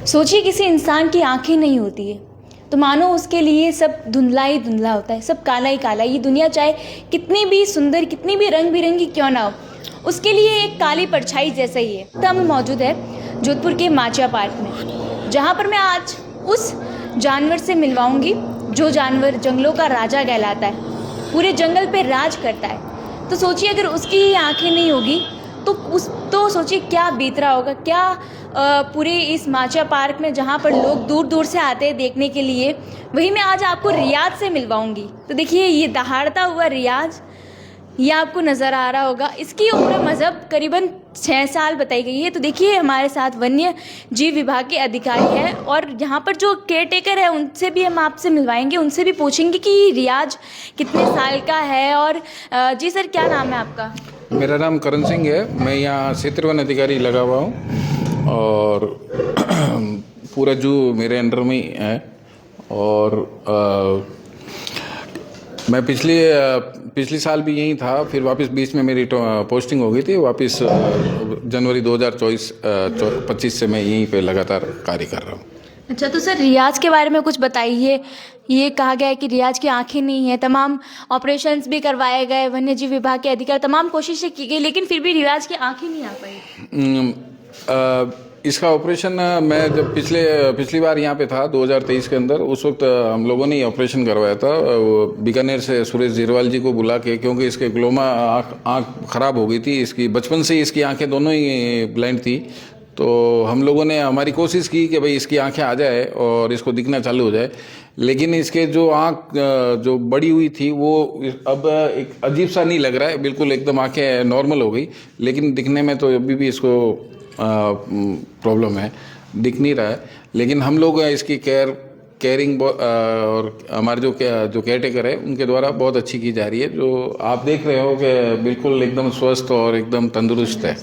सोचिए किसी इंसान की आंखें नहीं होती है तो मानो उसके लिए सब धुंधला ही धुंधला होता है, सब काला ही काला। ये दुनिया चाहे कितनी भी सुंदर, कितनी भी रंग बिरंगी क्यों ना हो, उसके लिए एक काली परछाई जैसा ही है। तो हम मौजूद है जोधपुर के माचिया पार्क में, जहाँ पर मैं आज उस जानवर से मिलवाऊंगी जो जानवर जंगलों का राजा कहलाता है, पूरे जंगल पे राज करता है। तो सोचिए अगर उसकी ही आंखें नहीं होगी तो सोचिए क्या बीत रहा होगा, क्या पूरे इस माचिया पार्क में जहाँ पर लोग दूर दूर से आते हैं देखने के लिए। वही मैं आज आपको रियाज से मिलवाऊंगी। तो देखिए ये दहाड़ता हुआ रियाज, ये आपको नज़र आ रहा होगा। इसकी उम्र मज़हब करीबन 6 साल बताई गई है। तो देखिए हमारे साथ वन्य जीव विभाग के अधिकारी हैं और यहाँ पर जो केयर टेकर है उनसे भी हम आपसे मिलवाएंगे, उनसे भी पूछेंगे कि रियाज कितने साल का है। और जी सर, क्या नाम है आपका? मेरा नाम करण सिंह है। मैं यहाँ क्षेत्र वन अधिकारी लगा हुआ हूँ और पूरा जू मेरे अंडर में ही है। और मैं पिछली साल भी यहीं था, फिर वापस बीच में मेरी पोस्टिंग हो गई थी। वापस जनवरी 2025 से मैं यहीं पे लगातार कार्य कर रहा हूँ। अच्छा, तो सर रियाज के बारे में कुछ बताइए। ये कहा गया है कि रियाज की आंखें नहीं है, तमाम ऑपरेशंस भी करवाए गए, वन्य जीव विभाग के अधिकारी तमाम कोशिशें की गई, लेकिन फिर भी रियाज की आंखें नहीं आ पाई। इसका ऑपरेशन मैं जब पिछली बार यहाँ पे था 2023 के अंदर, उस वक्त हम लोगों ने ऑपरेशन करवाया था। बीकानेर से सुरेश जीरवाल जी को बुला के, क्योंकि इसके ग्लोमा आँख खराब हो गई थी। इसकी बचपन से ही इसकी आंखें दोनों ही ब्लाइंड थी। तो हम लोगों ने हमारी कोशिश की कि भाई इसकी आंखें आ जाए और इसको दिखना चालू हो जाए, लेकिन इसके जो आँख जो बड़ी हुई थी वो अब एक अजीब सा नहीं लग रहा है, बिल्कुल एकदम आंखें नॉर्मल हो गई। लेकिन दिखने में तो अभी भी इसको प्रॉब्लम है, दिख नहीं रहा है। लेकिन हम लोग इसकी केयरिंग और हमारे जो केयर टेकर है उनके द्वारा बहुत अच्छी की जा रही है। जो आप देख रहे हो कि बिल्कुल एकदम स्वस्थ और एकदम तंदुरुस्त है।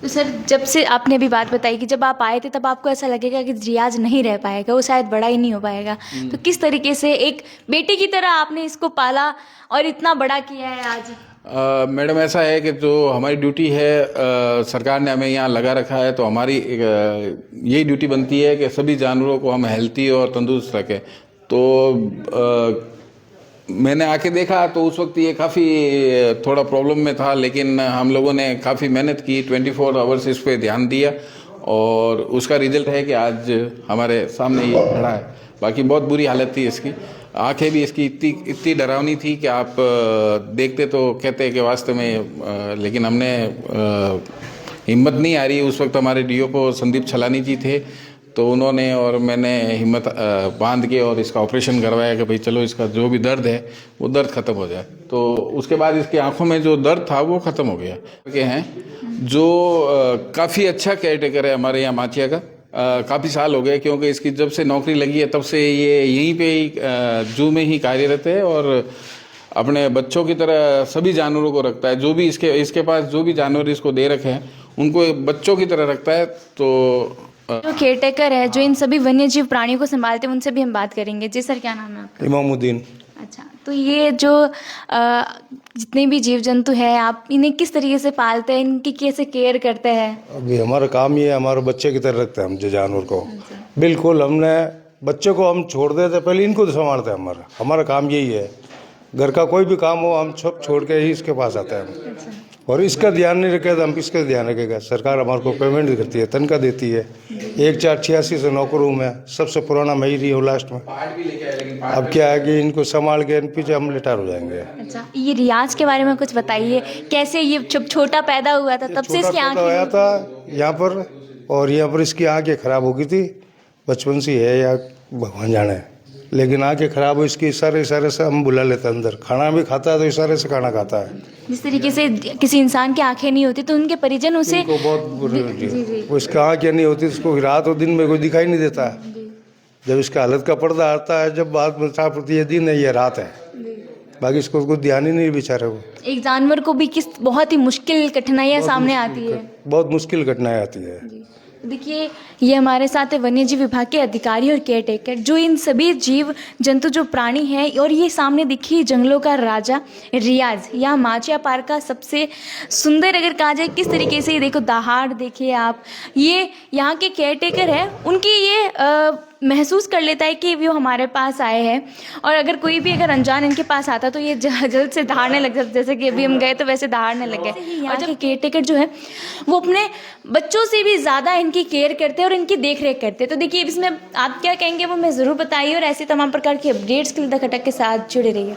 तो सर, जब से आपने अभी बात बताई कि जब आप आए थे तब आपको ऐसा लगेगा कि रियाज नहीं रह पाएगा, वो शायद बड़ा ही नहीं हो पाएगा, तो किस तरीके से एक बेटे की तरह आपने इसको पाला और इतना बड़ा किया है आज? मैडम, ऐसा है कि जो हमारी ड्यूटी है, सरकार ने हमें यहाँ लगा रखा है, तो हमारी यही ड्यूटी बनती है कि सभी जानवरों को हम हेल्थी और तंदुरुस्त रखें। तो मैंने आके देखा तो उस वक्त ये काफ़ी थोड़ा प्रॉब्लम में था, लेकिन हम लोगों ने काफ़ी मेहनत की, 24 आवर्स इस पे ध्यान दिया और उसका रिजल्ट है कि आज हमारे सामने ये खड़ा है। बाकी बहुत बुरी हालत थी इसकी, आंखें भी इसकी इतनी डरावनी थी कि आप देखते तो कहते कि वास्तव में, लेकिन हमने हिम्मत नहीं आ रही। उस वक्त हमारे डीओ को संदीप छलानी जी थे, तो उन्होंने और मैंने हिम्मत बांध के और इसका ऑपरेशन करवाया कि भाई चलो इसका जो भी दर्द है वो दर्द ख़त्म हो जाए। तो उसके बाद इसकी आंखों में जो दर्द था वो ख़त्म हो गया। के हैं जो काफ़ी अच्छा केयर टेकर है हमारे यहाँ माचिया का, काफ़ी साल हो गए, क्योंकि इसकी जब से नौकरी लगी है तब से ये यहीं पे ही जू में ही कार्यरत है और अपने बच्चों की तरह सभी जानवरों को रखता है। जो भी इसके पास जो भी जानवर इसको दे रखे हैं उनको बच्चों की तरह रखता है। तो जो केयर टेकर है, जो इन सभी वन्य जीव प्राणियों को संभालते हैं, उनसे भी हम बात करेंगे। जी सर, क्या नाम है आपका? इमामुद्दीन। अच्छा, तो ये जो जितने भी जीव जंतु हैं, आप इन्हें किस तरीके से पालते हैं, इनकी कैसे केयर करते हैं? अभी हमारा काम ये है, हमारे बच्चे की तरह रखते हैं हम जो जानवर को। बिल्कुल, हमने बच्चे को हम छोड़ देते, पहले इनको तो संभालते हैं। हमारा काम यही है। घर का कोई भी काम हो हम सब छोड़ के ही इसके पास आते हैं। और इसका ध्यान नहीं रखे तो हम किसका ध्यान रखेगा? सरकार हमारे को पेमेंट करती है, तनख्वाह देती है। 1486 से नौकर हूँ मैं, सबसे पुराना मैं ही रही हूँ लास्ट में। अब क्या है कि इनको संभाल के पीछे हम रिटायर हो जाएंगे। अच्छा, ये रियाज के बारे में कुछ बताइए। कैसे ये जब छोटा पैदा हुआ था तब से इसकी आंखें आया था यहाँ पर, और यहाँ पर इसकी आंखें खराब हो गई थी, बचपन से है या भगवान जाने। लेकिन आंखें खराब हो इसकी, इशारे से हम बुला लेते हैं अंदर। खाना भी खाता है तो इशारे से खाना खाता है। जिस तरीके से किसी इंसान की आंखें नहीं होती तो उनके परिजन उसे बहुत बुरी होती है। वो इसकी आंखें नहीं होती, उसको रात और दिन में कोई दिखाई नहीं देता है। जब इसका हालत का पर्दा आता है, जब बात में साफ होती है दिन है या रात है, बाकी इसको ध्यान ही नहीं बेचारे को। एक जानवर को भी किस बहुत ही मुश्किल कठिनाइयाँ सामने आती है। बहुत मुश्किल घटनाएं आती है। देखिए, ये हमारे साथ है वन्य जीव विभाग के अधिकारी और केयर टेकर, जो इन सभी जीव जंतु जो प्राणी हैं, और ये सामने देखिए जंगलों का राजा रियाज, यहाँ माचिया पार्क का सबसे सुंदर अगर कहा जाए किस तरीके से, ये देखो दहाड़ देखिए आप, ये यहाँ के केयर टेकर है, उनकी ये महसूस कर लेता है कि वो हमारे पास आए हैं, और अगर कोई भी अगर अनजान इनके पास आता तो ये जल्द से दहाड़ने लग जाता, जैसे कि अभी हम गए तो वैसे दहाड़ने लग गए। और जब केयर टेकर जो है वो अपने बच्चों से भी ज़्यादा इनकी केयर करते हैं और इनकी देख रेख करते हैं। तो देखिए इसमें आप क्या कहेंगे वो मैं ज़रूर बताइए, और ऐसे तमाम प्रकार की अपडेट्स के लिए द खटक के साथ जुड़े रहिए।